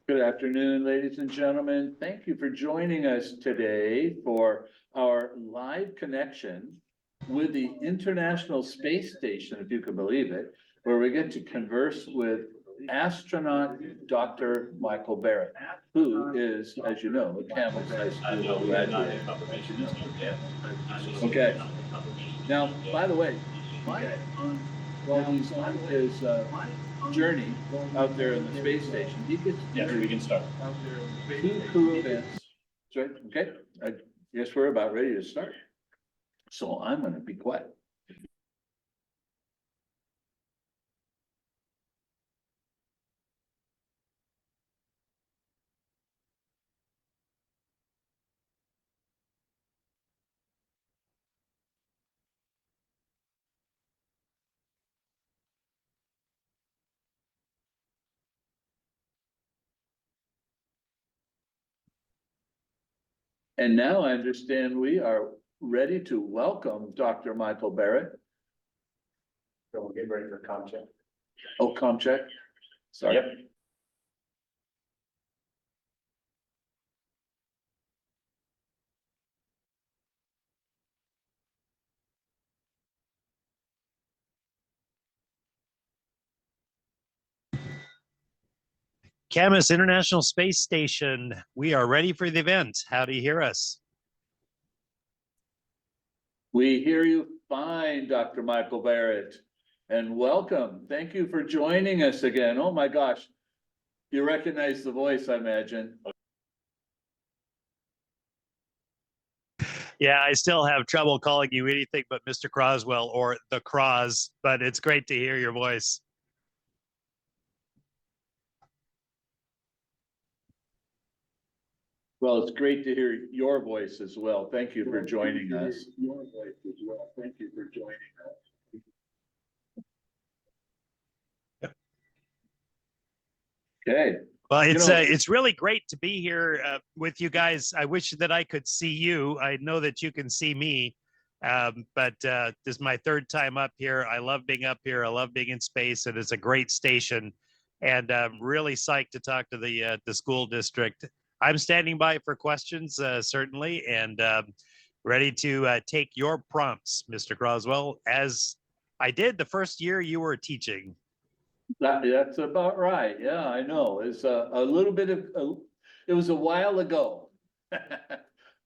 Good afternoon, ladies and gentlemen. Thank you for joining us today for our live connection with the International Space Station, if you can believe it, where we get to converse with astronaut Dr. Michael Barratt, who is, as you know, a Camas High School graduate. Okay. Now, by the way, while he's on his journey out there in the space station, he gets we can start. out there in 2 crew events. Right, okay, I guess we're about ready to start. So I'm gonna be quiet. And now I understand we are ready to welcome Dr. Michael Barratt. So we'll get ready for comm check. Oh, comm check. Sorry. Yep. Camas International Space Station, we are ready for the event. How do you hear us? We hear you fine, Dr. Michael Barratt, and welcome. Thank you for joining us again. Oh my gosh. You recognize the voice, I imagine. Yeah, I still have trouble calling you anything but Mr. Croswell or the Cross, but it's great to hear your voice. Well, it's great to hear your voice as well. Thank you for joining us. Okay. Well, You know- it's really great to be here with you guys. I wish that I could see you. I know that you can see me, but this is my 3rd time up here. I love being up here. I love being in space, and it's a great station. And I'm really psyched to talk to the school district. I'm standing by for questions, certainly, and ready to take your prompts, Mr. Croswell, as I did the first year you were teaching. That's about right. Yeah, I know. It's a little bit of, it was a while ago.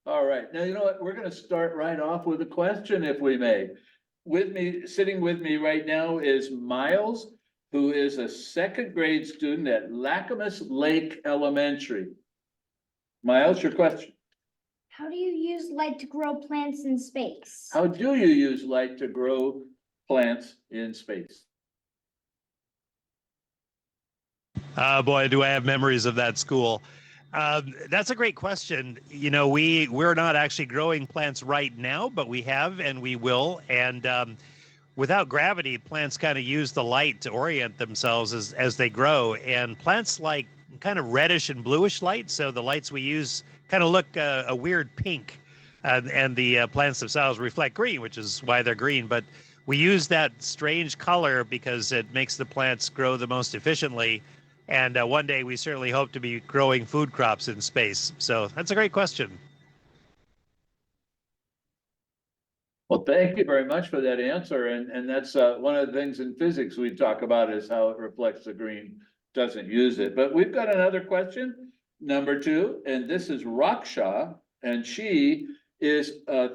All right. Now, you know what? We're going to start right off with a question, if we may. With me, sitting with me right now is Miles, who is a 2nd grade student at Camas Lake Elementary. Miles, your question. How do you use light to grow plants in space? How do you use light to grow plants in space? Boy, do I have memories of that school. That's a great question. You know, we're not actually growing plants right now, but we have and we will. And without gravity, plants kind of use the light to orient themselves as they grow. And plants like kind of reddish and bluish light. So the lights we use kind of look a weird pink. And the plants themselves reflect green, which is why they're green. But we use that strange color because it makes the plants grow the most efficiently. And one day we certainly hope to be growing food crops in space. So that's a great question. Well, thank you very much for that answer. And that's one of the things in physics we talk about is how it reflects the green, doesn't use it. But we've got another question, number 2, and this is Raksha, and she is a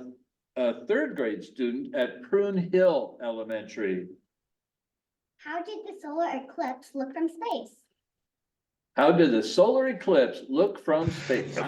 3rd grade student at Prune Hill Elementary. How did the solar eclipse look from space? How did the solar eclipse look from space?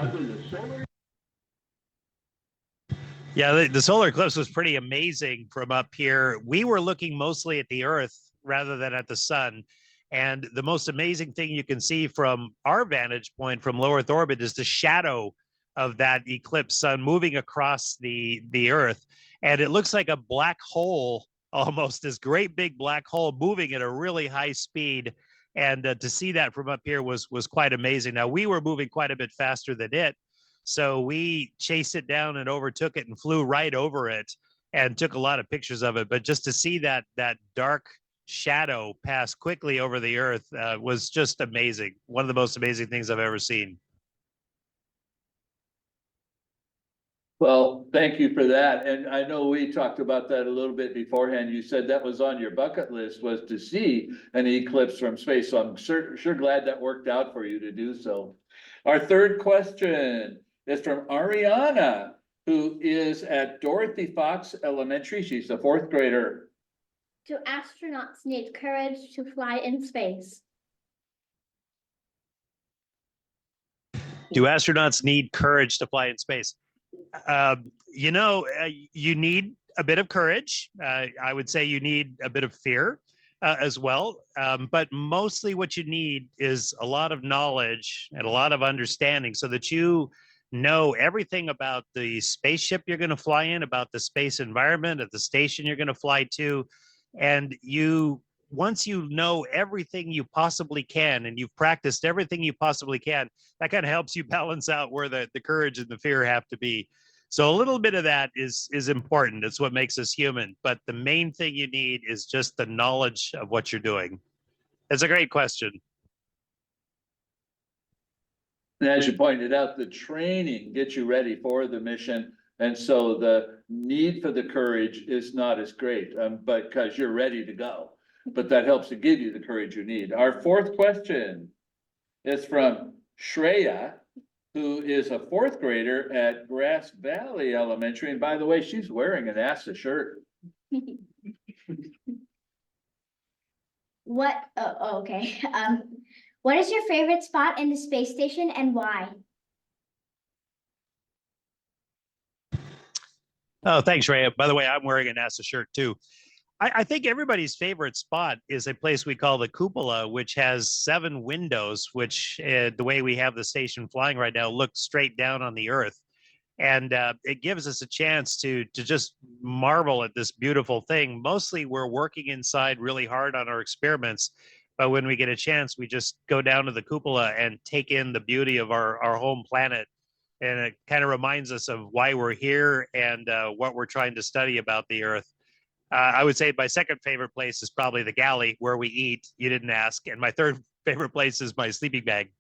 Yeah, the solar eclipse was pretty amazing from up here. We were looking mostly at the Earth rather than at the sun. And the most amazing thing you can see from our vantage point from low Earth orbit is the shadow of that eclipse sun moving across the Earth. And it looks like a black hole, almost this great big black hole moving at a really high speed. And to see that from up here was quite amazing. Now, we were moving quite a bit faster than it. So we chased it down and overtook it and flew right over it and took a lot of pictures of it. But just to see that dark shadow pass quickly over the Earth was just amazing. One of the most amazing things I've ever seen. Well, thank you for that. And I know we talked about that a little bit beforehand. You said that was on your bucket list, was to see an eclipse from space. So I'm sure glad that worked out for you to do so. Our third question is from Ariana, who is at Dorothy Fox Elementary. She's a fourth grader. Do astronauts need courage to fly in space? Do astronauts need courage to fly in space? You need a bit of courage. I would say you need a bit of fear as well. But mostly what you need is a lot of knowledge and a lot of understanding so that you know everything about the spaceship you're going to fly in, about the space environment at the station you're going to fly to. And once you know everything you possibly can and you've practiced everything you possibly can, that kind of helps you balance out where the courage and the fear have to be. So a little bit of that is important. It's what makes us human. But the main thing you need is just the knowledge of what you're doing. It's a great question. And as you pointed out, the training gets you ready for the mission. And so the need for the courage is not as great, but because you're ready to go. But that helps to give you the courage you need. Our fourth question is from Shreya, who is a fourth grader at Grass Valley Elementary. And by the way, she's wearing an NASA shirt. Okay. What is your favorite spot in the space station and why? Oh, thanks, Ray. By the way, I'm wearing a NASA shirt too. I think everybody's favorite spot is a place we call the cupola, which has 7 windows, which the way we have the station flying right now looks straight down on the Earth. And it gives us a chance to just marvel at this beautiful thing. Mostly we're working inside really hard on our experiments, but when we get a chance, we just go down to the cupola and take in the beauty of our home planet. And it kind of reminds us of why we're here and what we're trying to study about the Earth. I would say my second favorite place is probably the galley where we eat. You didn't ask. And my third favorite place is my sleeping bag.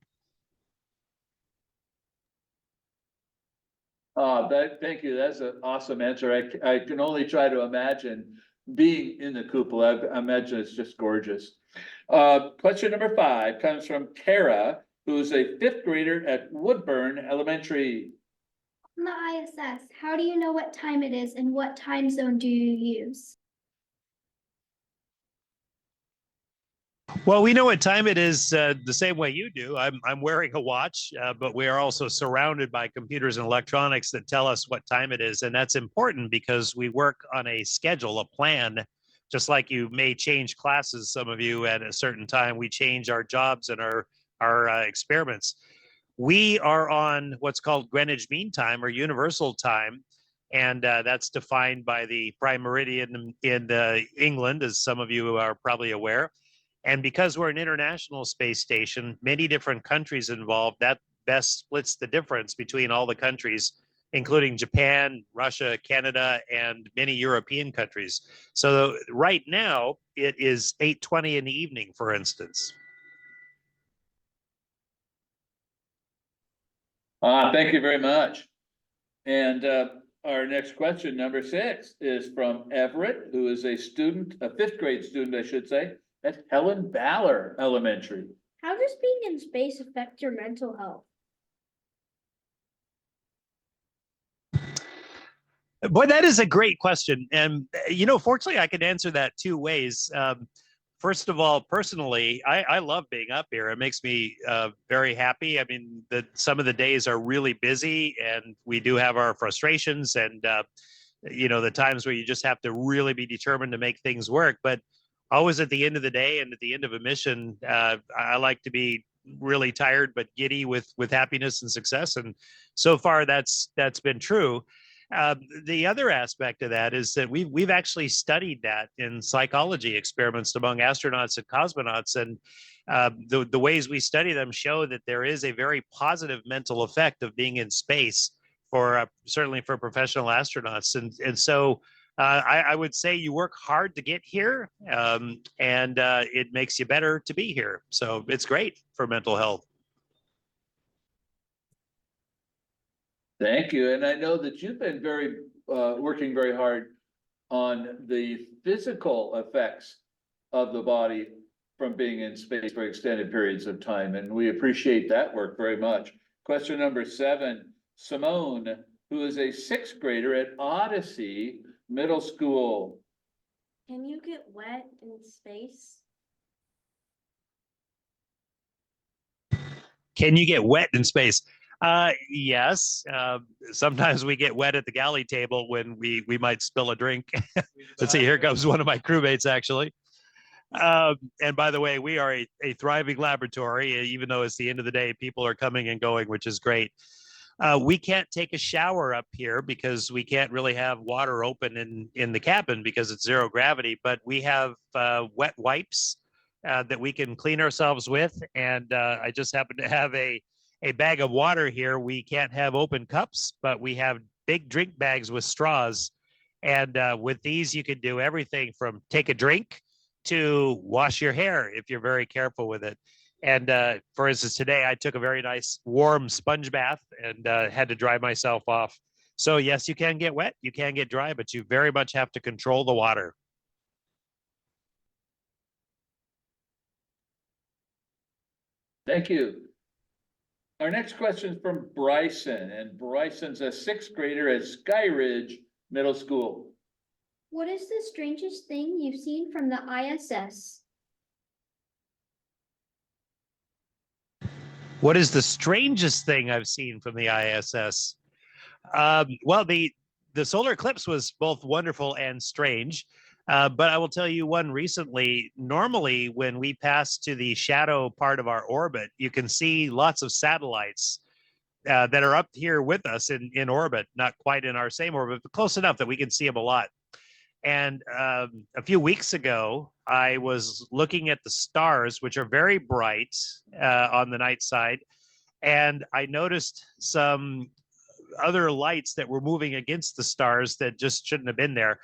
Thank you. That's an awesome answer. I can only try to imagine being in the cupola. I imagine it's just gorgeous. Question number 5 comes from Kara, who's a 5th grader at Woodburn Elementary. On the ISS, how do you know what time it is and what time zone do you use? Well, we know what time it is the same way you do. I'm wearing a watch, but we are also surrounded by computers and electronics that tell us what time it is. And that's important because we work on a schedule, a plan, just like you may change classes, some of you at a certain time. We change our jobs and our experiments. We are on what's called Greenwich Mean Time or Universal Time. And that's defined by the prime meridian in England, as some of you are probably aware. And because we're an international space station, many different countries involved, that best splits the difference between all the countries, including Japan, Russia, Canada, and many European countries. So right now, it is 8:20 in the evening, for instance. Thank you very much. And our next question, number 6, is from Everett, who is a student, a 5th grade student, I should say, at Helen Baller Elementary. How does being in space affect your mental health? Boy, that is a great question. And, fortunately, I can answer that 2 ways. First of all, personally, I love being up here. It makes me very happy. I mean, some of the days are really busy and we do have our frustrations and, the times where you just have to really be determined to make things work. But always at the end of the day and at the end of a mission, I like to be really tired but giddy with happiness and success. And so far, that's been true. The other aspect of that is that we've actually studied that in psychology experiments among astronauts and cosmonauts, and the ways we study them show that there is a very positive mental effect of being in space for certainly for professional astronauts, and so I would say you work hard to get here, and it makes you better to be here. So it's great for mental health. Thank you. And I know that you've been working very hard on the physical effects of the body from being in space for extended periods of time. And we appreciate that work very much. Question number 7, Simone, who is a 6th grader at Odyssey Middle School. Can you get wet in space? Can you get wet in space? Yes. Sometimes we get wet at the galley table when we might spill a drink. Let's see, here comes one of my crewmates, actually. And by the way, we are a thriving laboratory. Even though it's the end of the day, people are coming and going, which is great. We can't take a shower up here because we can't really have water open in the cabin because it's 0 gravity, but we have wet wipes that we can clean ourselves with. And I just happen to have a bag of water here. We can't have open cups, but we have big drink bags with straws. And with these, you can do everything from take a drink to wash your hair if you're very careful with it. And for instance, today I took a very nice warm sponge bath and had to dry myself off. So yes, you can get wet, you can get dry, but you very much have to control the water. Thank you. Our next question is from Bryson, and Bryson's a 6th grader at Skyridge Middle School. What is the strangest thing you've seen from the ISS? What is the strangest thing I've seen from the ISS? Well, the solar eclipse was both wonderful and strange. But I will tell you one recently. Normally, when we pass to the shadow part of our orbit, you can see lots of satellites that are up here with us in orbit, not quite in our same orbit, but close enough that we can see them a lot. And a few weeks ago, I was looking at the stars, which are very bright on the night side, and I noticed some other lights that were moving against the stars that just shouldn't have been there.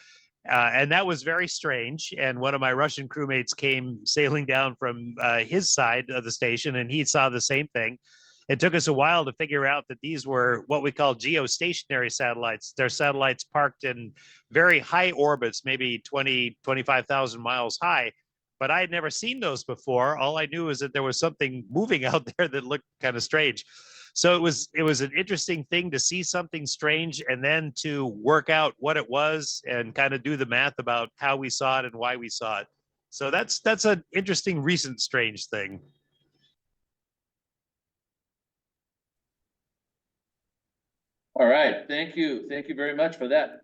And that was very strange. And one of my Russian crewmates came sailing down from his side of the station, and he saw the same thing. It took us a while to figure out that these were what we call geostationary satellites. They're satellites parked in very high orbits, maybe 20, 25,000 miles high. But I had never seen those before. All I knew is that there was something moving out there that looked kind of strange. So it was an interesting thing to see something strange and then to work out what it was and kind of do the math about how we saw it and why we saw it. So that's an interesting recent strange thing. All right, thank you. Thank you very much for that.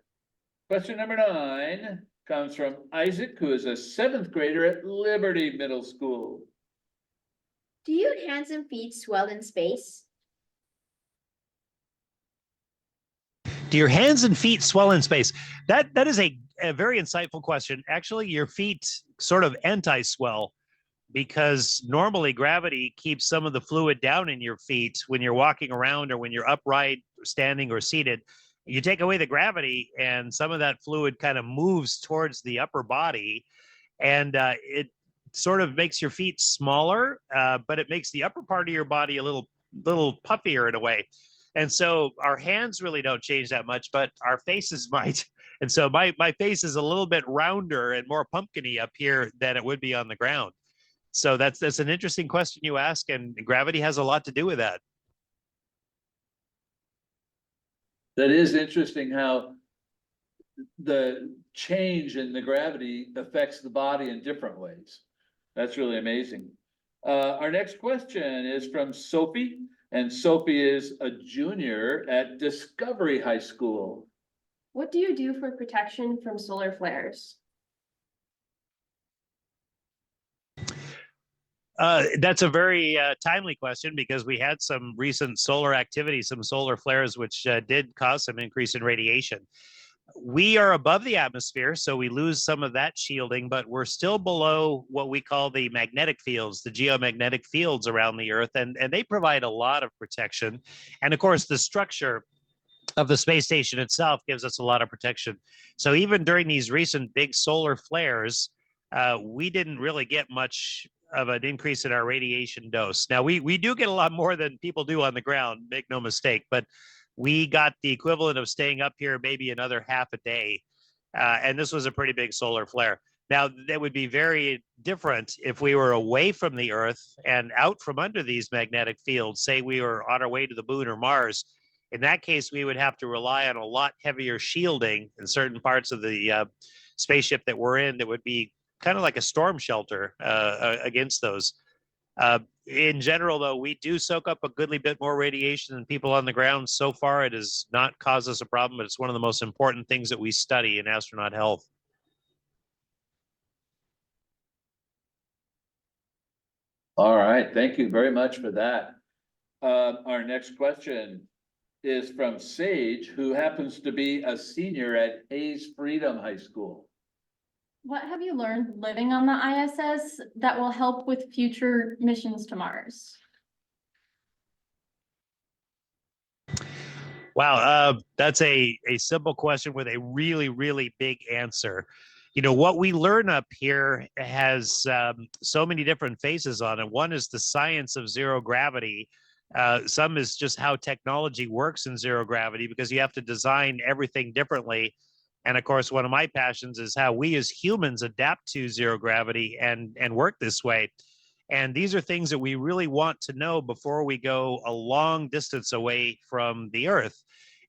Question number 9 comes from Isaac, who is a 7th grader at Liberty Middle School. Do your hands and feet swell in space? Do your hands and feet swell in space? That is a very insightful question. Actually, your feet sort of anti-swell because normally gravity keeps some of the fluid down in your feet when you're walking around or when you're upright, standing, or seated. You take away the gravity and some of that fluid kind of moves towards the upper body, and it sort of makes your feet smaller, but it makes the upper part of your body a little puffier in a way. And so our hands really don't change that much, but our faces might. And so my face is a little bit rounder and more pumpkin-y up here than it would be on the ground. So that's an interesting question you ask, and gravity has a lot to do with that. That is interesting how the change in the gravity affects the body in different ways. That's really amazing. Our next question is from Sophie, and Sophie is a junior at Discovery High School. What do you do for protection from solar flares? That's a very timely question because we had some recent solar activity, some solar flares, which did cause some increase in radiation. We are above the atmosphere, so we lose some of that shielding, but we're still below what we call the magnetic fields, the geomagnetic fields around the Earth, and they provide a lot of protection. And of course, the structure of the space station itself gives us a lot of protection. So even during these recent big solar flares, we didn't really get much of an increase in our radiation dose. Now we do get a lot more than people do on the ground, make no mistake, but we got the equivalent of staying up here maybe another half a day. And this was a pretty big solar flare. Now, that would be very different if we were away from the Earth and out from under these magnetic fields. Say we were on our way to the moon or Mars. In that case, we would have to rely on a lot heavier shielding in certain parts of the spaceship that we're in that would be kind of like a storm shelter against those. In general, though, we do soak up a goodly bit more radiation than people on the ground. So far, it has not caused us a problem, but it's one of the most important things that we study in astronaut health. All right, thank you very much for that. Our next question is from Sage, who happens to be a senior at Hayes Freedom High School. What have you learned living on the ISS that will help with future missions to Mars? Wow, that's a simple question with a really, really big answer. You know, what we learn up here has so many different phases on it. One is the science of zero gravity. Some is just how technology works in zero gravity, because you have to design everything differently. And of course, one of my passions is how we as humans adapt to zero gravity and work this way. And these are things that we really want to know before we go a long distance away from the Earth.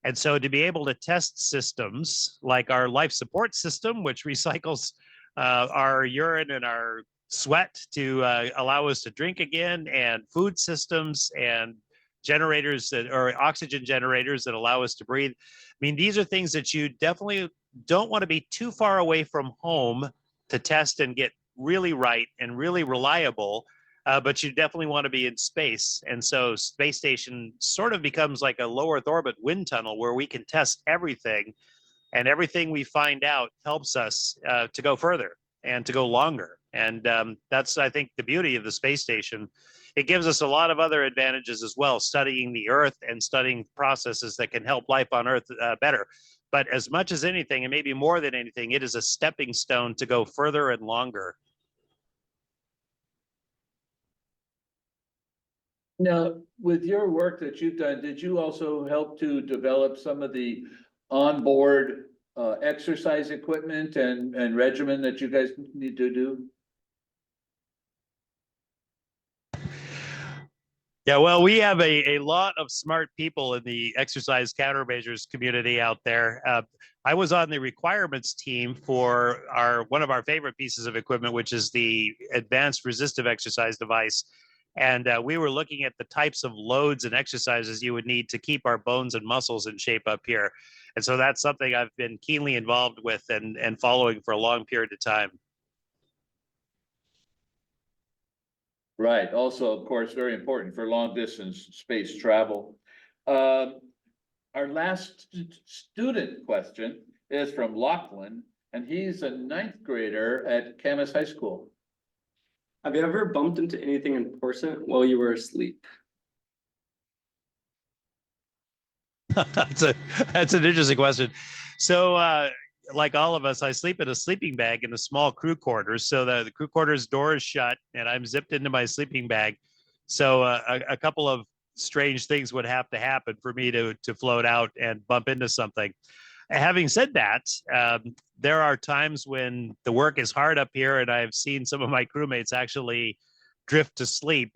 And so to be able to test systems like our life support system, which recycles our urine and our sweat to allow us to drink again, and food systems and generators that or oxygen generators that allow us to breathe. I mean, these are things that you definitely don't want to be too far away from home to test and get really right and really reliable. But you definitely want to be in space. And so space station sort of becomes like a low Earth orbit wind tunnel where we can test everything, and everything we find out helps us to go further and to go longer. And that's, I think, the beauty of the space station. It gives us a lot of other advantages as well, studying the Earth and studying processes that can help life on Earth better. But as much as anything, and maybe more than anything, it is a stepping stone to go further and longer. Now, with your work that you've done, did you also help to develop some of the onboard exercise equipment and regimen that you guys need to do? Yeah, well, we have a lot of smart people in the exercise countermeasures community out there. I was on the requirements team for one of our favorite pieces of equipment, which is the advanced resistive exercise device. And we were looking at the types of loads and exercises you would need to keep our bones and muscles in shape up here. And so that's something I've been keenly involved with and following for a long period of time. Right, also, of course, very important for long distance space travel. Our last student question is from Lachlan, and he's a 9th grader at Camas High School. Have you ever bumped into anything important while you were asleep? That's an interesting question. So, like all of us, I sleep in a sleeping bag in a small crew quarters. So the crew quarters door is shut, and I'm zipped into my sleeping bag. So a couple of strange things would have to happen for me to float out and bump into something. Having said that, there are times when the work is hard up here, and I've seen some of my crewmates actually drift to sleep,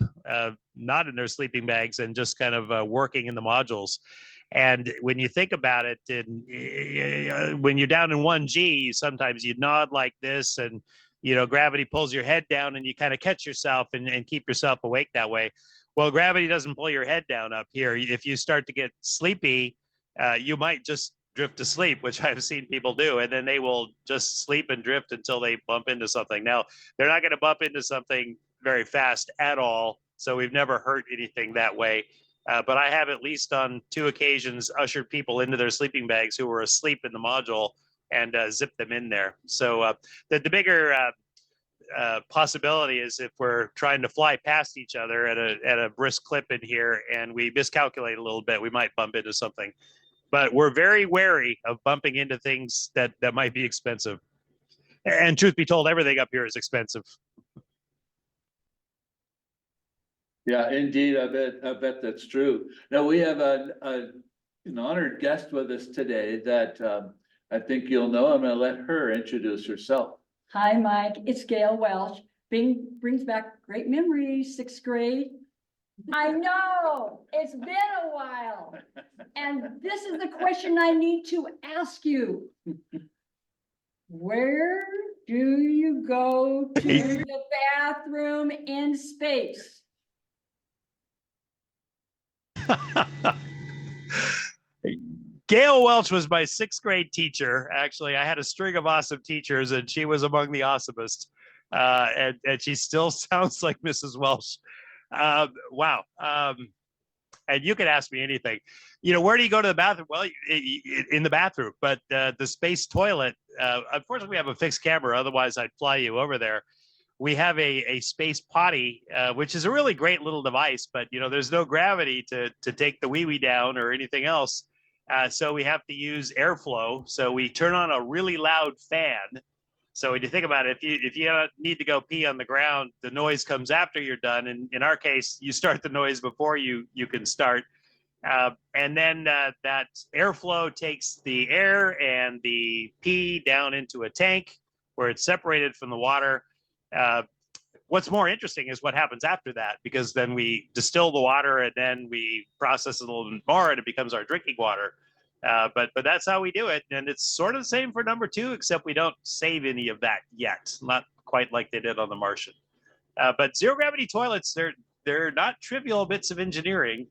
not in their sleeping bags, and just kind of working in the modules. And when you think about it, when you're down in 1G, sometimes you nod like this, and gravity pulls your head down, and you kind of catch yourself and keep yourself awake that way. Well, gravity doesn't pull your head down up here. If you start to get sleepy, you might just drift to sleep, which I've seen people do, and then they will just sleep and drift until they bump into something. Now, they're not going to bump into something very fast at all, so we've never hurt anything that way. But I have, at least on 2 occasions, ushered people into their sleeping bags who were asleep in the module and zipped them in there. So the bigger possibility is if we're trying to fly past each other at a brisk clip in here and we miscalculate a little bit, we might bump into something. but we're very wary of bumping into things that might be expensive. And truth be told, everything up here is expensive. Yeah, indeed, I bet that's true. Now, we have an honored guest with us today that I think you'll know. I'm gonna let her introduce herself. Hi, Mike. It's Gail Welsh. Brings back great memories, sixth grade. I know, it's been a while. And this is the question I need to ask you. Where do you go to the bathroom in space? Gail Welch was my sixth grade teacher. Actually, I had a string of awesome teachers, and she was among the awesomest. And she still sounds like Mrs. Welch. Wow. And you can ask me anything. You know, where do you go to the bathroom? Well, in the bathroom, but the space toilet, unfortunately, we have a fixed camera. Otherwise, I'd fly you over there. We have a space potty, which is a really great little device, but, you know, there's no gravity to take the wee-wee down or anything else. So we have to use airflow. So we turn on a really loud fan. So when you think about it, if you need to go pee on the ground, the noise comes after you're done. And in our case, you start the noise before you can start. And then that airflow takes the air and the pee down into a tank where it's separated from the water. What's more interesting is what happens after that, because then we distill the water and then we process it a little bit more and it becomes our drinking water. But that's how we do it. And it's sort of the same for number 2, except we don't save any of that yet. Not quite like they did on the Martian. But zero gravity toilets, they're not trivial bits of engineering.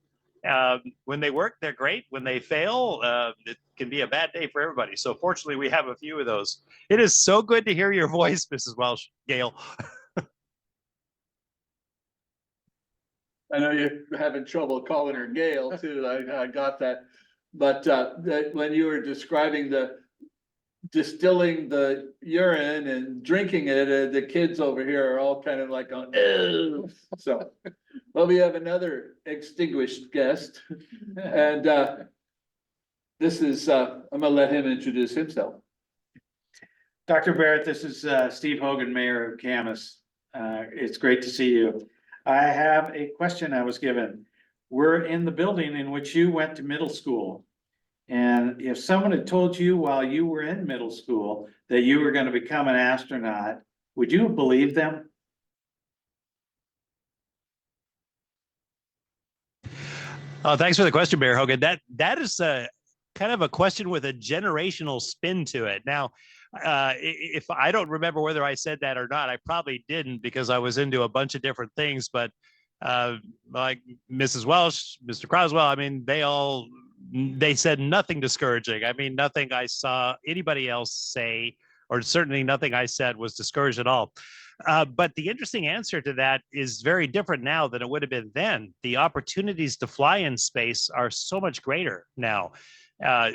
When they work, they're great. When they fail, it can be a bad day for everybody. So fortunately, we have a few of those. It is so good to hear your voice, Mrs. Welsh, Gail. I know you're having trouble calling her Gail too. I got that. But when you were describing the distilling the urine and drinking it, the kids over here are all kind of like on, ew. So, well, we have another extinguished guest. And this is, I'm gonna let him introduce himself. Dr. Barratt, this is Steve Hogan, Mayor of Camas. It's great to see you. I have a question I was given. We're in the building in which you went to middle school. And if someone had told you while you were in middle school that you were going to become an astronaut, would you have believed them? Oh, thanks for the question, Mayor Hogan. That is a kind of a question with a generational spin to it. Now, if I don't remember whether I said that or not, I probably didn't, because I was into a bunch of different things. But like Mrs. Welsh, Mr. Croswell, I mean, they said nothing discouraging. I mean, nothing I saw anybody else say, or certainly nothing I said was discouraged at all. But the interesting answer to that is very different now than it would have been then. The opportunities to fly in space are so much greater now.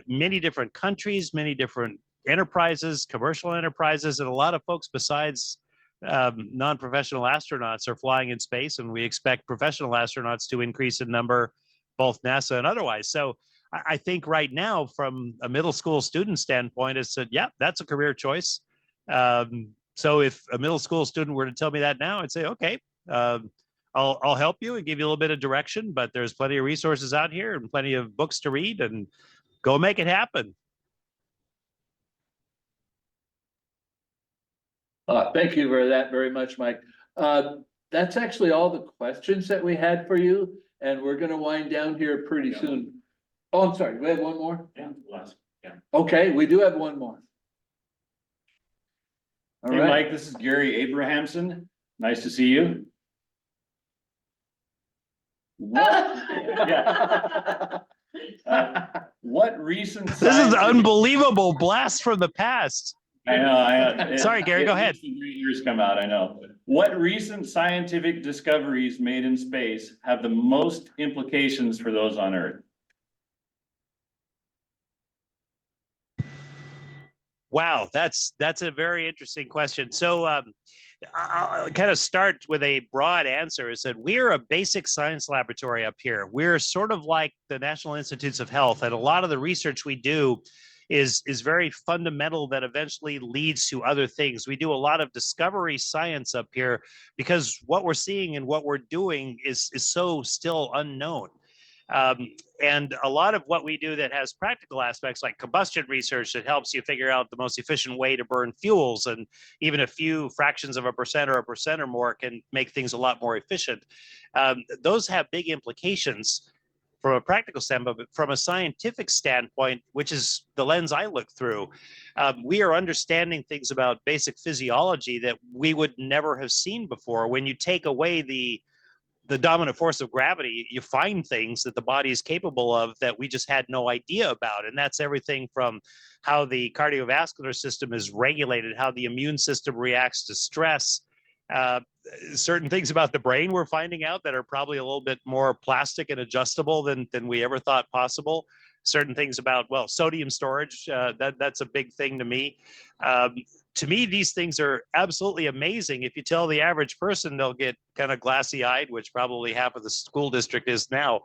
Many different countries, many different enterprises, commercial enterprises, and a lot of folks besides non-professional astronauts are flying in space, and we expect professional astronauts to increase in number, both NASA and otherwise. So I think right now, from a middle school student standpoint, it's said, yeah, that's a career choice. So if a middle school student were to tell me that now, I'd say, okay, I'll help you and give you a little bit of direction, but there's plenty of resources out here and plenty of books to read, and go make it happen. Thank you for that very much, Mike. That's actually all the questions that we had for you, and we're gonna wind down here pretty soon. Oh, I'm sorry, we have one more? Yeah, last. Okay, we do have one more. All Hey, right. Mike, this is Gary Abrahamson. Nice to see you. Yeah. What recent? This is an scientific- unbelievable blast from the past. I know. Sorry, Gary, go ahead. Some great years come out, I know. What recent scientific discoveries made in space have the most implications for those on Earth? Wow, that's a very interesting question. So I'll kind of start with a broad answer is that we're a basic science laboratory up here. We're sort of like the National Institutes of Health, and a lot of the research we do is very fundamental that eventually leads to other things. We do a lot of discovery science up here because what we're seeing and what we're doing is so still unknown. And a lot of what we do that has practical aspects like combustion research that helps you figure out the most efficient way to burn fuels, and even a few fractions of a percent or more can make things a lot more efficient. Those have big implications from a practical standpoint, but from a scientific standpoint, which is the lens I look through, we are understanding things about basic physiology that we would never have seen before. When you take away the dominant force of gravity, you find things that the body is capable of that we just had no idea about. And that's everything from how the cardiovascular system is regulated, how the immune system reacts to stress, certain things about the brain we're finding out that are probably a little bit more plastic and adjustable than we ever thought possible. Certain things about, well, sodium storage, that's a big thing to me. To me, these things are absolutely amazing. If you tell the average person, they'll get kind of glassy-eyed, which probably half of the school district is now.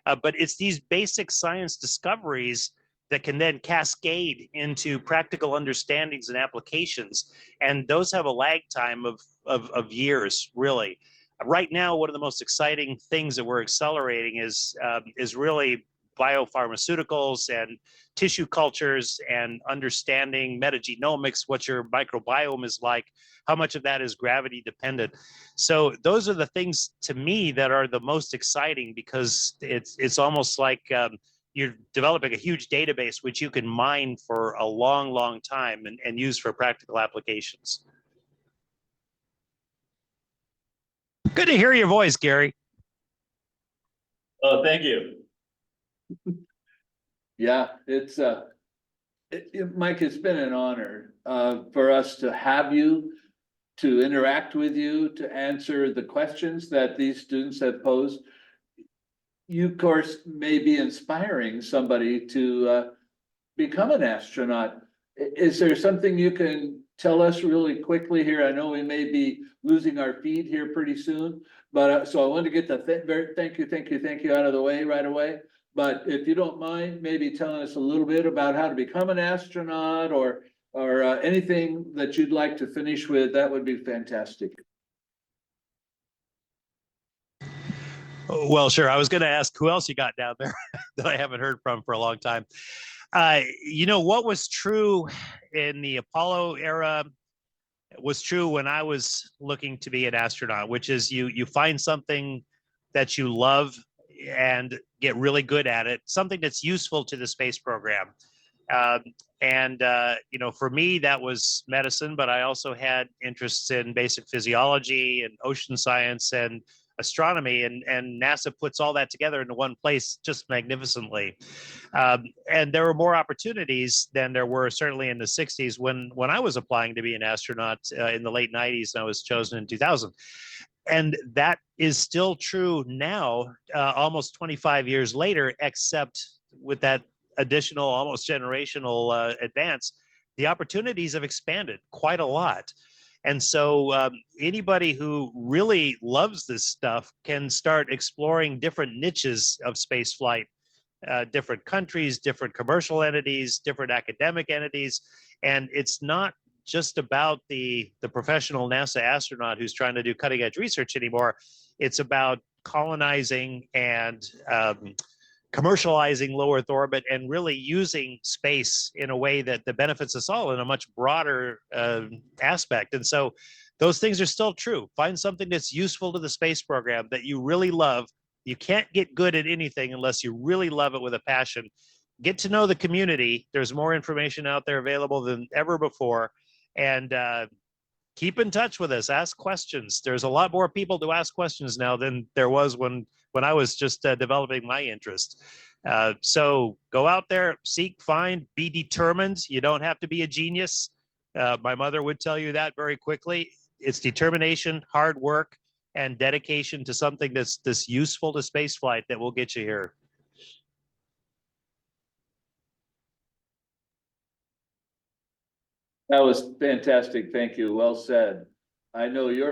But it's these basic science discoveries that can then cascade into practical understandings and applications. And those have a lag time of years, really. Right now, one of the most exciting things that we're accelerating is really biopharmaceuticals and tissue cultures and understanding metagenomics, what your microbiome is like, how much of that is gravity dependent. So those are the things to me that are the most exciting, because it's almost like you're developing a huge database which you can mine for a long time and use for practical applications. Good to hear your voice, Gary. Oh, thank you. Yeah, it's Mike, it's been an honor for us to have you, to interact with you, to answer the questions that these students have posed. You, of course, may be inspiring somebody to become an astronaut. Is there something you can tell us really quickly here? I know we may be losing our feed here pretty soon, but so I want to get the thank you out of the way right away. But if you don't mind, maybe telling us a little bit about how to become an astronaut, or anything that you'd like to finish with, that would be fantastic. Well, sure. I was going to ask who else you got down there that I haven't heard from for a long time. You know, what was true in the Apollo era was true when I was looking to be an astronaut, which is you find something that you love and get really good at it, something that's useful to the space program. You know, for me, that was medicine, but I also had interests in basic physiology and ocean science and astronomy, and NASA puts all that together into one place just magnificently. And there were more opportunities than there were certainly in the 60s when I was applying to be an astronaut in the late 90s, and I was chosen in 2000. And that is still true now, almost 25 years later, except with that additional, almost generational advance, the opportunities have expanded quite a lot. And so anybody who really loves this stuff can start exploring different niches of space flight, different countries, different commercial entities, different academic entities. And it's not just about the professional NASA astronaut who's trying to do cutting edge research anymore. It's about colonizing and commercializing low Earth orbit and really using space in a way that benefits us all in a much broader aspect. And so those things are still true. Find something that's useful to the space program that you really love. You can't get good at anything unless you really love it with a passion. Get to know the community. There's more information out there available than ever before. And keep in touch with us. Ask questions. There's a lot more people to ask questions now than there was when I was just developing my interest. So go out there, seek, find, be determined. You don't have to be a genius. My mother would tell you that very quickly. It's determination, hard work, and dedication to something that's useful to spaceflight that will get you here. That was fantastic. Thank you. Well said. I know you're